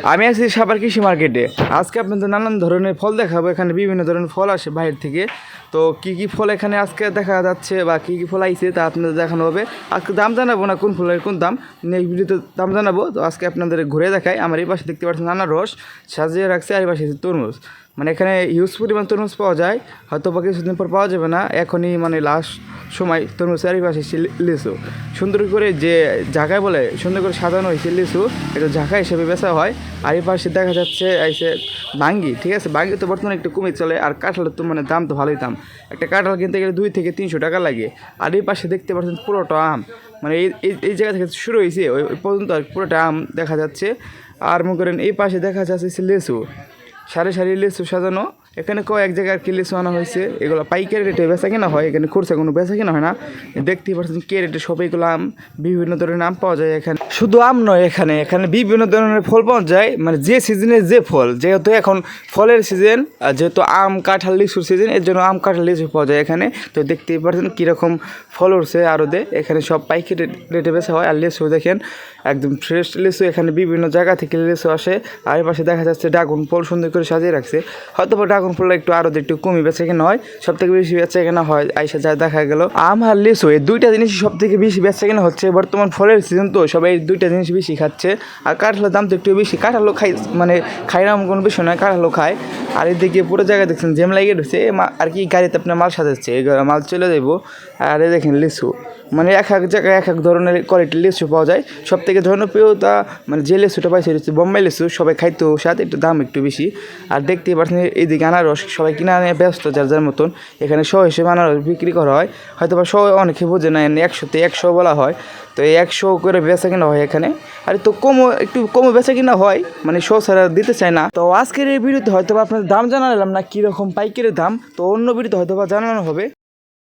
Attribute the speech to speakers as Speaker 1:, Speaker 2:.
Speaker 1: আমি আছি সাভার কৃষি মার্কেটে। আজকে আপনাদের নানান ধরনের ফল দেখাবো। এখানে বিভিন্ন ধরনের ফল আসে বাইরে থেকে। তো কী কী ফল এখানে আজকে দেখা যাচ্ছে বা কী কী ফল আইছে তা আপনাদের দেখানো হবে। আজকে দাম জানাবো না, কোন ফলের কোন দাম, নেক্সট ভিডিওতে দাম জানাবো। তো আজকে আপনাদের ঘুরে দেখাই। আমার এই পাশে দেখতে পাচ্ছেন আনারস সাজিয়ে রাখছে, আর এই পাশে তরমুজ। মানে এখানে হিউজ পরিমাণ তরমুজ পাওয়া যায়, হয়তো বা কিছুদিন পর পাওয়া যাবে না। এখনই মানে লাস্ট সময় তরমুজ, আর এই পাশে লিচু সুন্দর করে যে জায়গায় বলে সুন্দর করে সাজানো হয়েছে লিচু, এটা ঝাঁকা হিসেবে বেচা হয়। আর এই পাশে দেখা যাচ্ছে এসে বাঙ্গি, ঠিক আছে, বাঙ্গি তো বর্তমানে একটু কমে চলে। আর কাঁঠালের তো মানে দাম তো ভালোই দাম, একটা কাঁঠাল কিনতে গেলে 2 থেকে 300 টাকা লাগে। আর এই পাশে দেখতে পাচ্ছেন পুরোটা আম, মানে এই জায়গা থেকে শুরু হয়েছে ওই পর্যন্ত আর পুরোটা আম দেখা যাচ্ছে। আর মনে করেন এই পাশে দেখা যাচ্ছে লিচু, সারি সারি লিচু সাজানো। এখানে কয়েক জায়গায় আর কি লিচু আনা হয়েছে, এগুলো পাইকারি রেটে বেচা কেনা হয়, এখানে খুচরা কোনো বেচা কেনা হয় না। দেখতেই পাচ্ছেন কে রেটে সব এগুলো আম, বিভিন্ন ধরনের আম পাওয়া যায় এখানে। শুধু আম নয়, এখানে এখানে বিভিন্ন ধরনের ফল পাওয়া যায়, মানে যে সিজনে যে ফল, যেহেতু এখন ফলের সিজন, যেহেতু আম কাঁঠাল লিচুর সিজন, এর জন্য আম কাঁঠাল লিচু পাওয়া যায় এখানে। তো দেখতেই পাচ্ছেন কীরকম ফল উঠছে আরও এখানে সব পাইকারি রেটে বেচা হয়। আর লিচু দেখেন একদম ফ্রেশ লিচু, এখানে বিভিন্ন জায়গা থেকে লিচু আসে। আর এই পাশে দেখা যাচ্ছে ড্রাগন ফল সুন্দর করে সাজিয়ে রাখছে। হয়তো বা ড্রাগন ফলটা একটু আরও একটু কমই বেচা কেনা হয়, সব থেকে বেশি বেচা কেনা হয় আইসা যা দেখা গেল আম আর লিচু, এই দুইটা জিনিসই সব থেকে বেশি বেচা কেনা হচ্ছে। বর্তমান ফলের সিজন তো সবাই এই দুইটা জিনিস বেশি খাচ্ছে। আর কাঁঠালের দাম তো একটু বেশি, কাঁঠালও খাই, মানে খাই না কোনো বিষয় নয়, কাঁঠালও খায়। আর এদিকে পুরো জায়গায় দেখছেন জ্যাম লাগিয়ে ঢুকছে আর কি, গাড়িতে আপনার মাল সাজাচ্ছে, এই মাল চলে যাবো। আর এই দেখেন লিচু, মানে এক এক জায়গায় এক এক ধরনের কোয়ালিটির লিচু পাওয়া যায়। সব থেকে জনপ্রিয়তা মানে যে লিচুটা পাইছে হচ্ছে বোম্বাই লিচু, সবাই খাইতো স্বাদ, একটু দাম একটু বেশি। আর দেখতেই পাচ্ছেন এইদিকে আনারস, সবাই কিনা নিয়ে ব্যস্ত যার যার মতন। এখানে 100 হিসেবে আনারস বিক্রি করা হয়, হয়তো বা 100 অনেকে বোঝে না, 100তে 100 বলা হয়। তো এই 100 করে বেচা কিনা হয় এখানে। আর তো একটু কমও বেচা কিনা হয়, মানে 100 ছাড়া দিতে চায় না। তো আজকের এই ভিডিওতে হয়তো বা আপনাদের দাম জানালাম না কীরকম পাইকারি দাম, তো অন্য ভিডিওতে হয়তো বা জানানো হবে।